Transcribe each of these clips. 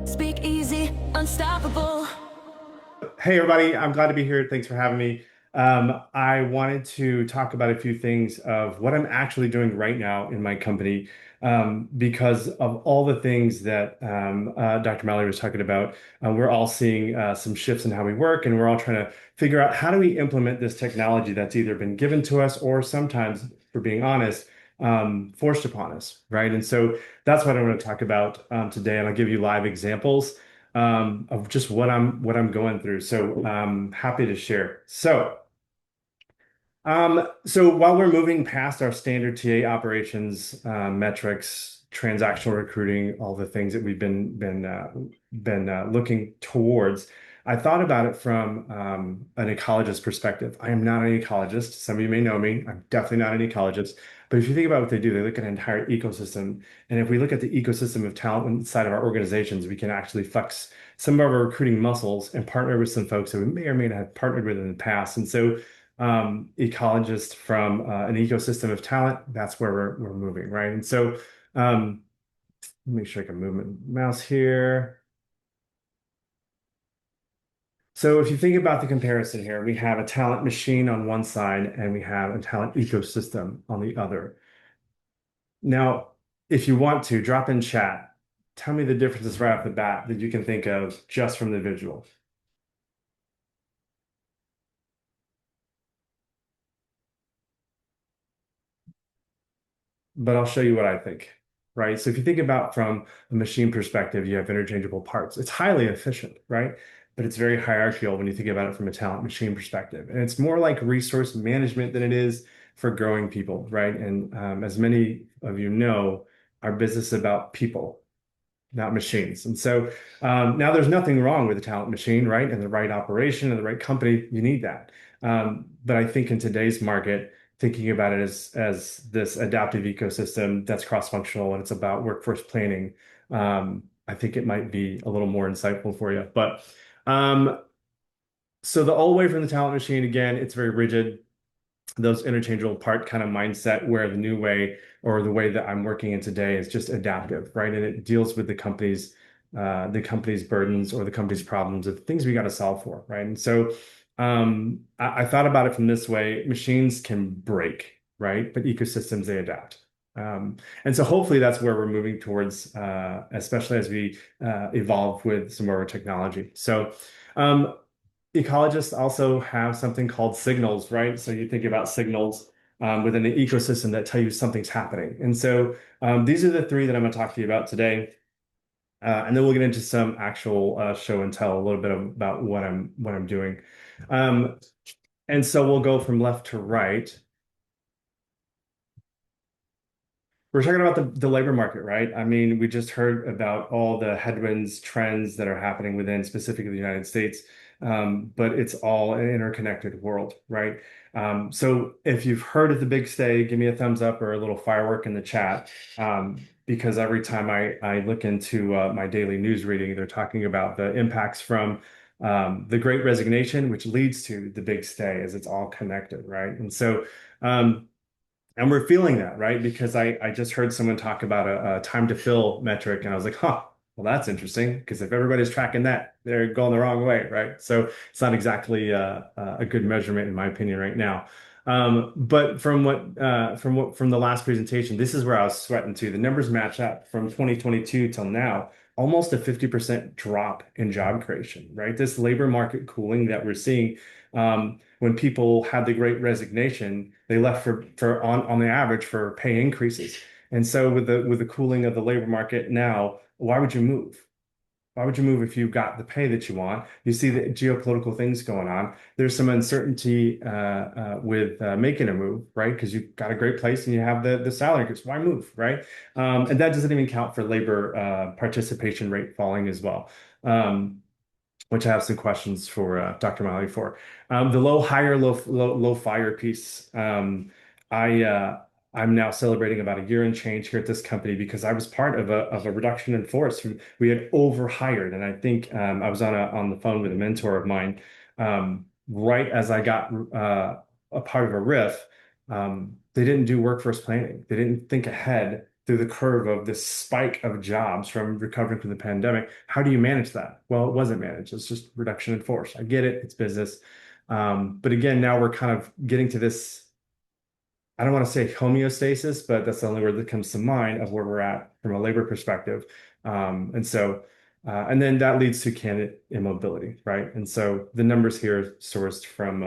Speak easy, unstoppable. Hey everybody, I'm glad to be here. Thanks for having me. I wanted to talk about a few things of what I'm actually doing right now in my company, because of all the things that Dr. Mallory was talking about. We're all seeing some shifts in how we work, and we're all trying to figure out how do we implement this technology that's either been given to us or sometimes, for being honest, forced upon us, right? And so that's what I want to talk about today, and I'll give you live examples of just what I'm going through. So happy to share. So while we're moving past our standard TA operations, metrics, transactional recruiting, all the things that we've been looking towards, I thought about it from an ecologist perspective. I am not an ecologist. Some of you may know me. I'm definitely not an ecologist. But if you think about what they do, they look at an entire ecosystem. And if we look at the ecosystem of talent inside of our organizations, we can actually flex some of our recruiting muscles and partner with some folks that we may or may not have partnered with in the past. And so ecologist from an ecosystem of talent, that's where we're moving, right? And so let me make sure I can move my mouse here. So if you think about the comparison here, we have a talent machine on one side and we have a talent ecosystem on the other. Now, if you want to drop in chat, tell me the differences right off the bat that you can think of just from the visual. But I'll show you what I think, right? So if you think about from a machine perspective, you have interchangeable parts. It's highly efficient, right? But it's very hierarchical when you think about it from a talent machine perspective. And it's more like resource management than it is for growing people, right? And as many of you know, our business is about people, not machines. And so now there's nothing wrong with a talent machine, right? And the right operation and the right company, you need that. But I think in today's market, thinking about it as this adaptive ecosystem that's cross-functional and it's about workforce planning, I think it might be a little more insightful for you. But so the old way from the talent machine, again, it's very rigid, those interchangeable part kind of mindset, where the new way or the way that I'm working in today is just adaptive, right? And it deals with the company's burdens or the company's problems of things we got to solve for, right? And so I thought about it from this way: machines can break, right? But ecosystems, they adapt. And so hopefully that's where we're moving towards, especially as we evolve with some of our technology. So ecologists also have something called signals, right? So you think about signals within the ecosystem that tell you something's happening. And so these are the three that I'm going to talk to you about today. And then we'll get into some actual show and tell, a little bit about what I'm doing. Um, and so we'll go from left to right. We're talking about the labor market, right? I mean, we just heard about all the headwinds, trends that are happening within specifically the United States, but it's all an interconnected world, right? So if you've heard of the big stay, give me a thumbs up or a little firework in the chat, because every time I look into my daily news reading, they're talking about the impacts from the Great Resignation, which leads to the big stay, as it's all connected, right? And so and we're feeling that, right? Because I just heard someone talk about a time to fill metric, and I was like, huh, well, that's interesting. Because if everybody's tracking that, they're going the wrong way, right? So it's not exactly a good measurement, in my opinion, right now. But from the last presentation, this is where I was sweating too. The numbers match up from 2022 till now, almost a 50% drop in job creation, right? This labor market cooling that we're seeing. When people had the Great Resignation, they left for on the average for pay increases. And so with the cooling of the labor market now, why would you move? Why would you move if you got the pay that you want? You see the geopolitical things going on. There's some uncertainty with making a move, right? Because you've got a great place and you have the salary increase. Why move, right? And that doesn't even count for labor participation rate falling as well. Which I have some questions for Dr. Malley for. The low hire, low fire piece. I'm now celebrating about a year and change here at this company because I was part of a reduction in force. We had overhired, and I think I was on the phone with a mentor of mine right as I got a part of a riff. They didn't do workforce planning. They didn't think ahead through the curve of this spike of jobs from recovering from the pandemic. How do you manage that? Well, it wasn't managed. It's just reduction in force. I get it. It's business. But again, now we're kind of getting to this, I don't want to say homeostasis, but that's the only word that comes to mind of where we're at from a labor perspective. And then that leads to candidate immobility, right? And so the numbers here are sourced from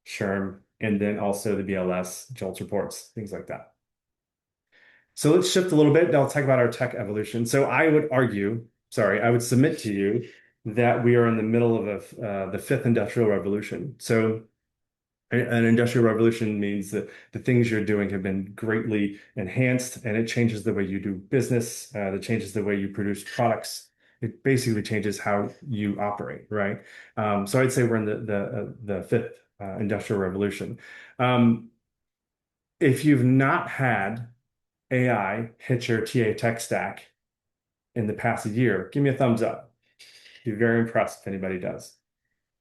SHRM and then also the BLS, JOLTS reports, things like that. So let's shift a little bit. I'll talk about our tech evolution. So I would argue, sorry, I would submit to you that we are in the middle of the fifth industrial revolution. So an industrial revolution means that the things you're doing have been greatly enhanced, and it changes the way you do business. It changes the way you produce products. It basically changes how you operate, right? So I'd say we're in the fifth industrial revolution. Um, if you've not had AI hit your TA tech stack in the past year, give me a thumbs up. Be very impressed if anybody does.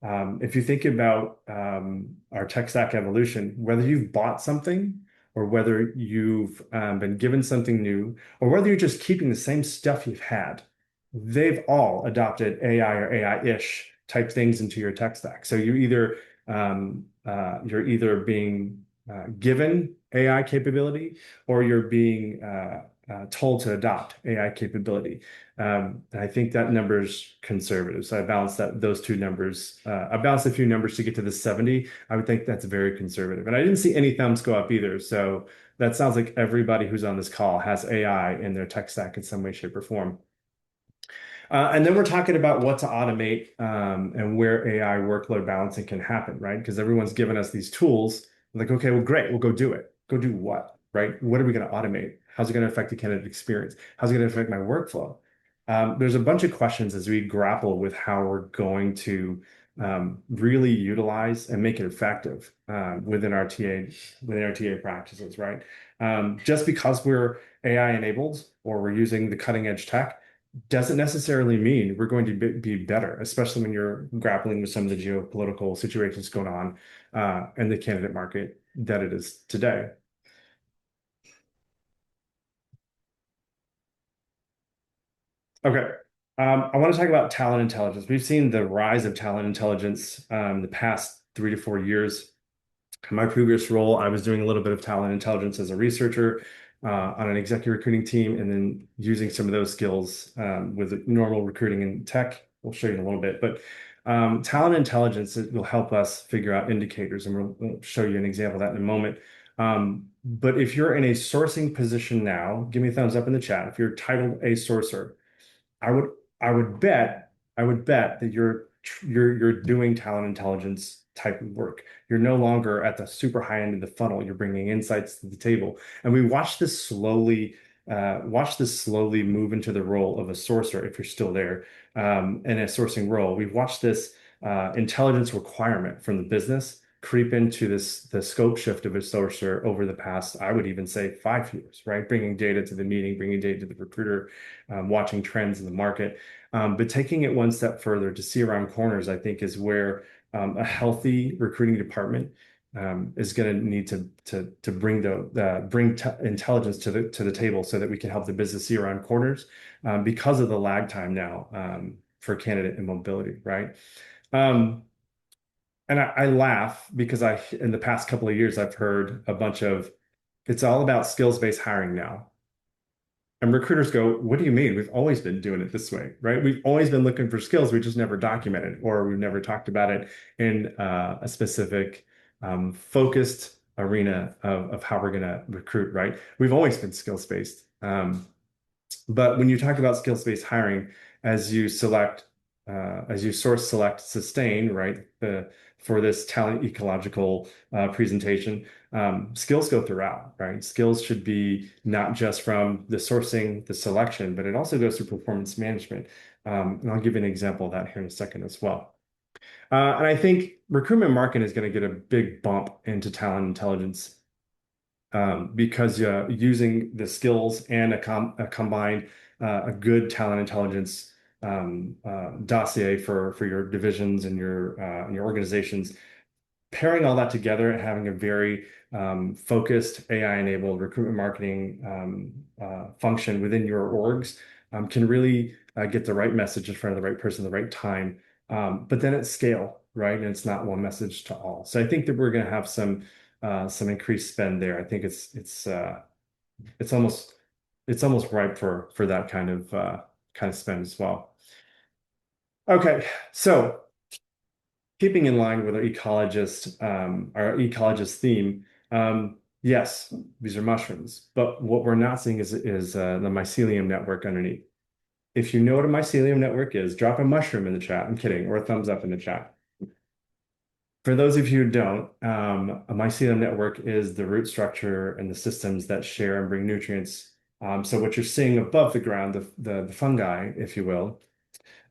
If you think about our tech stack evolution, whether you've bought something or whether you've been given something new, or whether you're just keeping the same stuff you've had, they've all adopted AI or AI-ish type things into your tech stack. So you're either being given AI capability or you're being told to adopt AI capability. And I think that number's conservative. So I balanced those two numbers. I balanced a few numbers to get to the 70. I would think that's very conservative. And I didn't see any thumbs go up either. So that sounds like everybody who's on this call has AI in their tech stack in some way, shape, or form. And then we're talking about what to automate and where AI workload balancing can happen, right? Because everyone's given us these tools. Like, okay, well, great, we'll go do it. Go do what, right? What are we going to automate? How's it going to affect the candidate experience? How's it going to affect my workflow? There's a bunch of questions as we grapple with how we're going to really utilize and make it effective within our TA practices, right? Just because we're AI enabled or we're using the cutting edge tech doesn't necessarily mean we're going to be better, especially when you're grappling with some of the geopolitical situations going on in the candidate market that it is today. Okay. I want to talk about talent intelligence. We've seen the rise of talent intelligence the past 3 to 4 years. In my previous role, I was doing a little bit of talent intelligence as a researcher on an executive recruiting team, and then using some of those skills with normal recruiting and tech. We'll show you in a little bit, but talent intelligence will help us figure out indicators, and we'll show you an example of that in a moment. But if you're in a sourcing position now, give me a thumbs up in the chat. If you're titled a sourcer, I would I would bet that you're doing talent intelligence type of work. You're no longer at the super high end of the funnel. You're bringing insights to the table. And we watch this slowly move into the role of a sourcer if you're still there in a sourcing role. We've watched this intelligence requirement from the business creep into the scope shift of a sourcer over the past, I would even say 5 years, right? Bringing data to the meeting, bringing data to the recruiter, watching trends in the market. But taking it one step further to see around corners, I think is where a healthy recruiting department is going to need to bring intelligence to the table so that we can help the business see around corners because of the lag time now for candidate and mobility, right? And I laugh because in the past couple of years, I've heard a bunch of, it's all about skills-based hiring now. And recruiters go, what do you mean? We've always been doing it this way, right? We've always been looking for skills. We just never documented, or we've never talked about it in a specific focused arena of how we're going to recruit, right? We've always been skills-based. But when you talk about skills-based hiring, as you source, select, sustain, right? For this talent ecological presentation, skills go throughout, right? Skills should be not just from the sourcing, the selection, but it also goes through performance management. And I'll give you an example of that here in a second as well. And I think recruitment marketing is going to get a big bump into talent intelligence because using the skills and a combined a good talent intelligence dossier for your divisions and your organizations, pairing all that together and having a very focused AI-enabled recruitment marketing function within your orgs can really get the right message in front of the right person at the right time. But then at scale, right? And it's not one message to all. So I think that we're going to have some increased spend there. I think it's almost ripe for that kind of spend as well. Okay, so keeping in line with our ecologist theme, yes, these are mushrooms, but what we're not seeing is the mycelium network underneath. If you know what a mycelium network is, drop a mushroom in the chat. I'm kidding, or a thumbs up in the chat. For those of you who don't, a mycelium network is the root structure and the systems that share and bring nutrients. So what you're seeing above the ground, the fungi, if you will,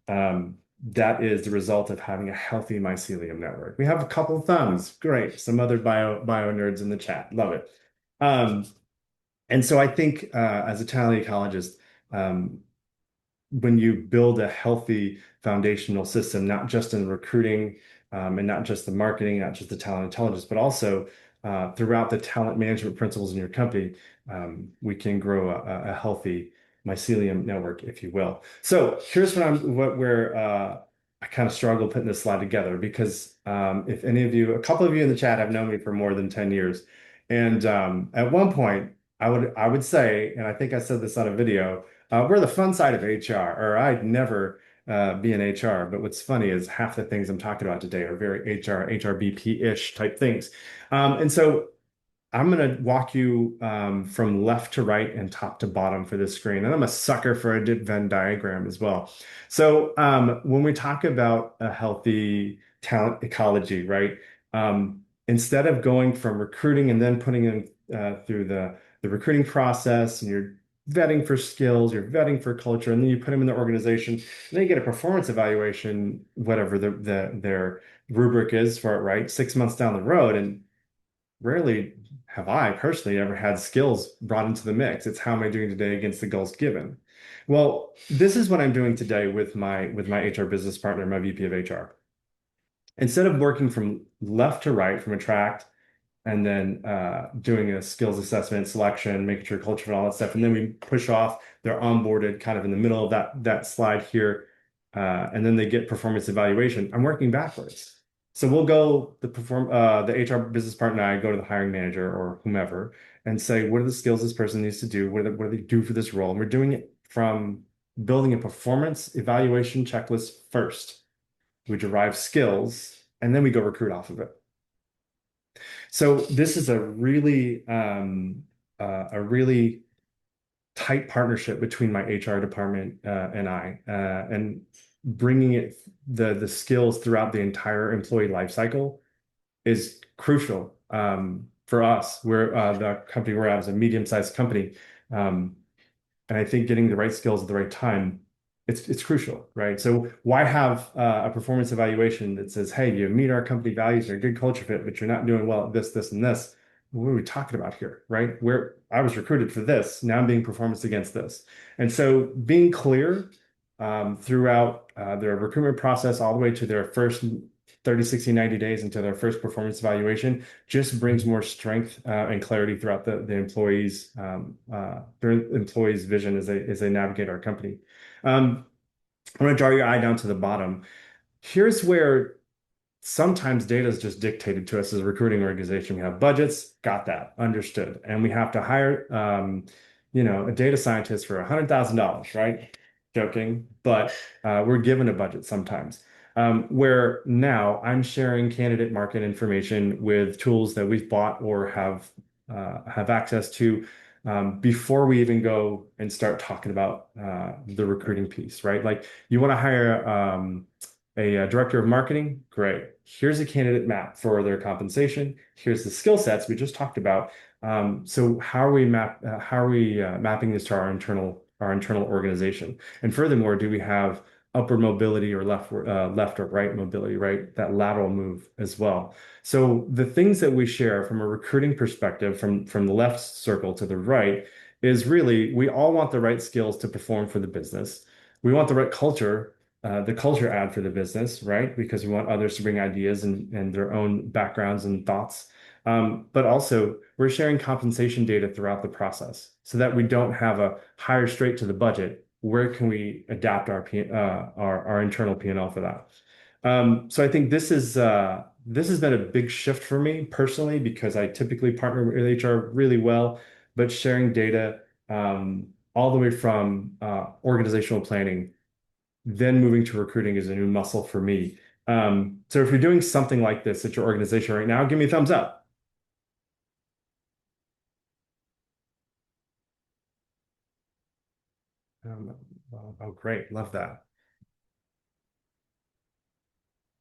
that is the result of having a healthy mycelium network. We have a couple of thumbs. Great. Some other bio nerds in the chat. Love it. And so I think as a talent ecologist, when you build a healthy foundational system, not just in recruiting and not just the marketing, not just the talent intelligence, but also throughout the talent management principles in your company, we can grow a healthy mycelium network, if you will. So here's where I kind of struggle putting this slide together because if any of you, a couple of you in the chat have known me for more than 10 years. And at one point, I would say, and I think I said this on a video, we're the fun side of HR, or I'd never be in HR. But what's funny is half the things I'm talking about today are very HRBP-ish type things. And so I'm going to walk you from left to right and top to bottom for this screen. And I'm a sucker for a Venn diagram as well. So when we talk about a healthy talent ecology, right? Instead of going from recruiting and then putting in through the recruiting process and you're vetting for skills, you're vetting for culture, and then you put them in the organization, and then you get a performance evaluation, whatever their rubric is for it, right? 6 months down the road, and rarely have I personally ever had skills brought into the mix. It's how am I doing today against the goals given? Well, this is what I'm doing today with my HR business partner, my VP of HR. Instead of working from left to right, from attract and then doing a skills assessment, selection, making sure culture and all that stuff, and then we push off, they're onboarded kind of in the middle of that slide here, and then they get performance evaluation. I'm working backwards. So we'll go the HR business partner and I go to the hiring manager or whomever and say, what are the skills this person needs to do? What do they do for this role? And we're doing it from building a performance evaluation checklist first. We derive skills and then we go recruit off of it. So this is a really tight partnership between my HR department and I, and bringing the skills throughout the entire employee life cycle is crucial for us. We're the company we're at is a medium-sized company, and I think getting the right skills at the right time it's crucial, right? So why have a performance evaluation that says, hey, you meet our company values, you're a good culture fit, but you're not doing well at this, this, and this? What are we talking about here, right? Where I was recruited for this, now I'm being performance against this. And so being clear throughout their recruitment process all the way to their first 30, 60, 90 days into their first performance evaluation just brings more strength and clarity throughout the employees' vision as they navigate our company. I'm going to draw your eye down to the bottom. Here's where sometimes data is just dictated to us as a recruiting organization. We have budgets, got that, understood. And we have to hire, a data scientist for $100,000, right? Joking, but we're given a budget sometimes. Where now I'm sharing candidate market information with tools that we've bought or have access to before we even go and start talking about the recruiting piece, right? Like you want to hire a director of marketing, great. Here's a candidate map for their compensation. Here's the skill sets we just talked about. So how are we mapping this to our internal organization? And furthermore, do we have upward mobility or left or right mobility, right? That lateral move as well. So the things that we share from a recruiting perspective, from the left circle to the right, is really we all want the right skills to perform for the business. We want the right culture, the culture ad for the business, right? Because we want others to bring ideas and their own backgrounds and thoughts. But also, we're sharing compensation data throughout the process so that we don't have a hire straight to the budget. Where can we adapt our internal P&L for that? So I think this has been a big shift for me personally because I typically partner with HR really well, but sharing data all the way from organizational planning, then moving to recruiting is a new muscle for me. So if you're doing something like this at your organization right now, give me a thumbs up. Um, oh, great. Love that.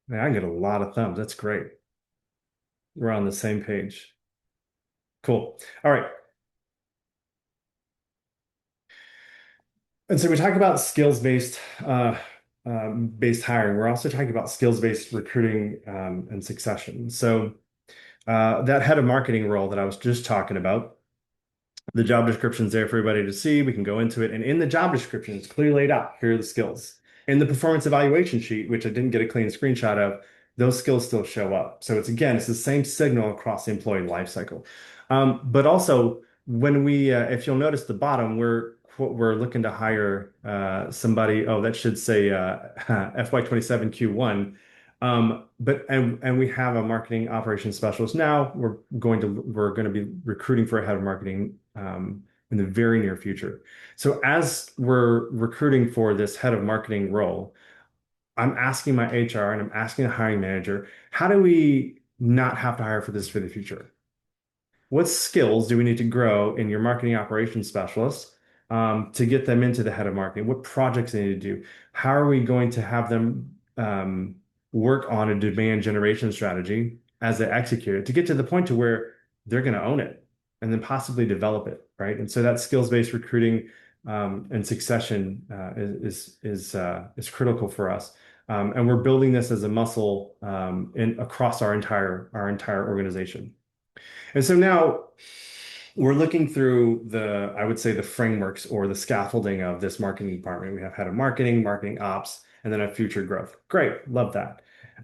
Man, I get a lot of thumbs. That's great. We're on the same page. Cool. All right. And so we talk about skills-based based hiring. We're also talking about skills-based recruiting and succession. So that head of marketing role that I was just talking about, the job description's there for everybody to see. We can go into it. And in the job description, it's clearly laid out. Here are the skills. In the performance evaluation sheet, which I didn't get a clean screenshot of, those skills still show up. So it's again, it's the same signal across the employee life cycle. But also, when if you'll notice the bottom, we're looking to hire somebody. Oh, that should say FY27 Q1. And we have a marketing operations specialist now. We're going to be recruiting for a head of marketing in the very near future. So as we're recruiting for this head of marketing role, I'm asking my HR and I'm asking the hiring manager, how do we not have to hire for this for the future? What skills do we need to grow in your marketing operations specialists to get them into the head of marketing? What projects they need to do? How are we going to have them work on a demand generation strategy as they execute it to get to the point to where they're going to own it and then possibly develop it, right? And so that skills-based recruiting and succession is critical for us. And we're building this as a muscle across our entire organization. And so now we're looking through I would say the frameworks or the scaffolding of this marketing department. We have head of marketing, marketing ops, and then a future growth. Great, love that.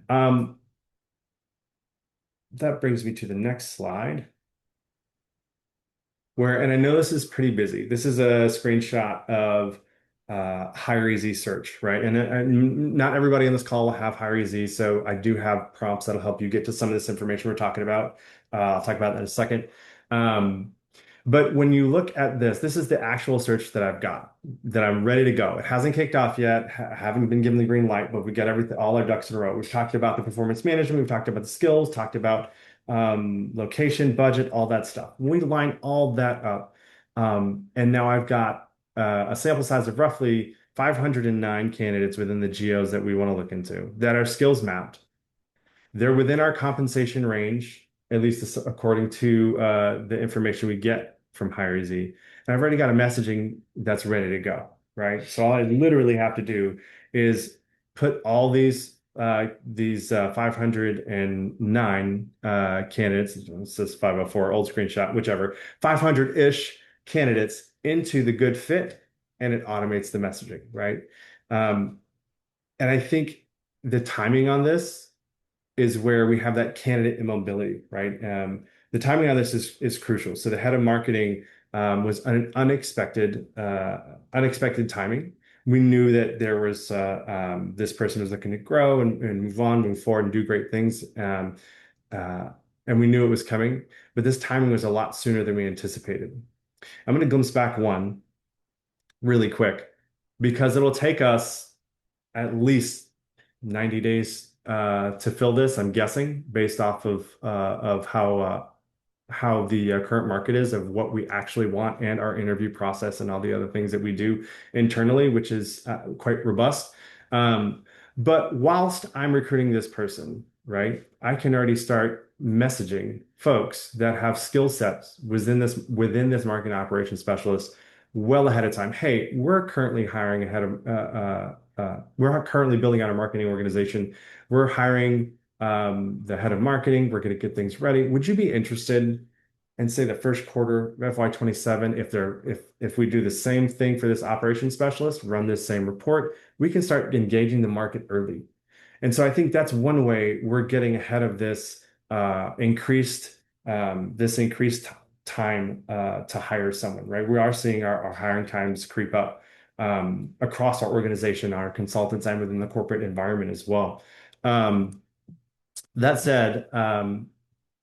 Um, that brings me to the next slide and I know this is pretty busy. This is a screenshot of hireEZ search, right? And not everybody on this call will have hireEZ, so I do have prompts that'll help you get to some of this information we're talking about. I'll talk about that in a second. Um, but when you look at this is the actual search that I've got, that I'm ready to go. It hasn't kicked off yet, haven't been given the green light, but we got everything, all our ducks in a row. We've talked about the performance management, we've talked about the skills, talked about location, budget, all that stuff. We line all that up. And now I've got a sample size of roughly 509 candidates within the geos that we want to look into that are skills mapped. They're within our compensation range, at least according to the information we get from hireEZ. And I've already got a messaging that's ready to go, right? So all I literally have to do is put all these 509 candidates, it says 504, old screenshot, whichever, 500-ish candidates into the good fit, and it automates the messaging, right? And I think the timing on this is where we have that candidate immobility, right? The timing on this is crucial. So the head of marketing was an unexpected timing. We knew that there was this person was looking to grow and move on, move forward, and do great things. And we knew it was coming, but this timing was a lot sooner than we anticipated. I'm going to glimpse back one really quick because it'll take us at least 90 days to fill this, I'm guessing, based off of how the current market is of what we actually want and our interview process and all the other things that we do internally, which is quite robust. But whilst I'm recruiting this person, right, I can already start messaging folks that have skill sets within this marketing operations specialist well ahead of time. Hey, we're currently hiring ahead of we're currently building out our marketing organization. We're hiring the head of marketing. We're going to get things ready. Would you be interested in, say, the first quarter of FY27, if we do the same thing for this operations specialist, run this same report, we can start engaging the market early. And so I think that's one way we're getting ahead of this increased this increased time to hire someone, right? We are seeing our hiring times creep up across our organization, our consultants, and within the corporate environment as well. Um, that said,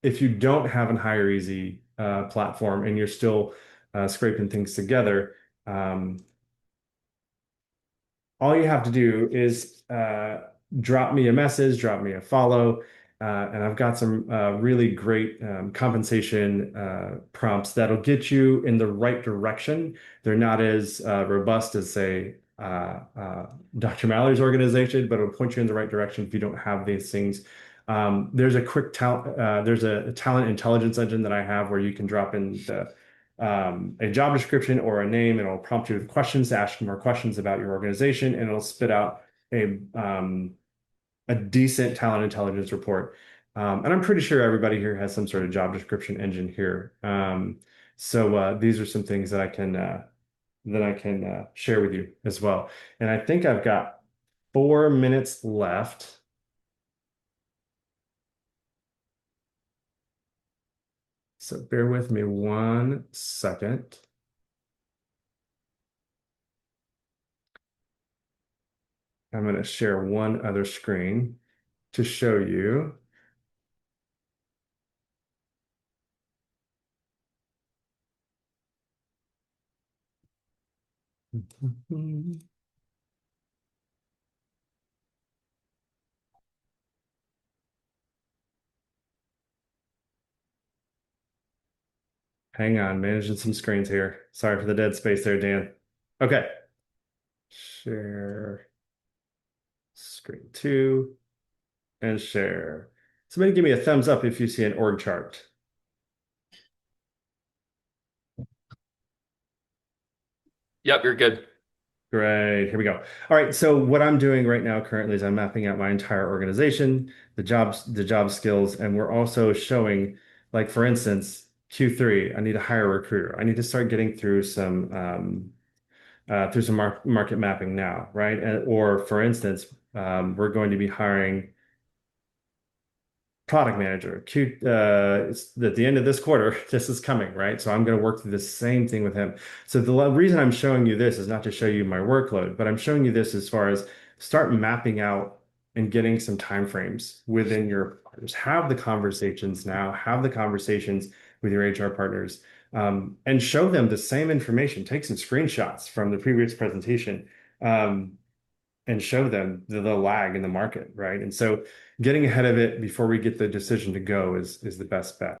if you don't have an hireEZ platform and you're still scraping things together, all you have to do is drop me a message, drop me a follow, and I've got some really great compensation prompts that'll get you in the right direction. They're not as robust as, say, Dr. Mallory's organization, but it'll point you in the right direction if you don't have these things. There's a quick talent, there's a talent intelligence engine that I have where you can drop in a job description or a name, and it'll prompt you with questions to ask more questions about your organization, and it'll spit out a decent talent intelligence report. And I'm pretty sure everybody here has some sort of job description engine here. So these are some things that I can share with you as well. And I think I've got 4 minutes left. So bear with me 1 second. I'm going to share one other screen to show you. Hang on, managing some screens here. Sorry for the dead space there, Dan. Okay. Share screen two and share. Somebody give me a thumbs up if you see an org chart. Yep, you're good. Great. Here we go. All right. So what I'm doing right now currently is I'm mapping out my entire organization, the job skills, and we're also showing, like for instance, Q3, I need to hire a recruiter. I need to start getting through some market mapping now, right? Or for instance, we're going to be hiring product manager. It's at the end of this quarter, this is coming, right? So I'm going to work through the same thing with him. So the reason I'm showing you this is not to show you my workload, but I'm showing you this as far as start mapping out and getting some time frames within your partners. Have the conversations now, have the conversations with your HR partners, and show them the same information. Take some screenshots from the previous presentation. And show them the lag in the market, right? And so getting ahead of it before we get the decision to go is the best bet.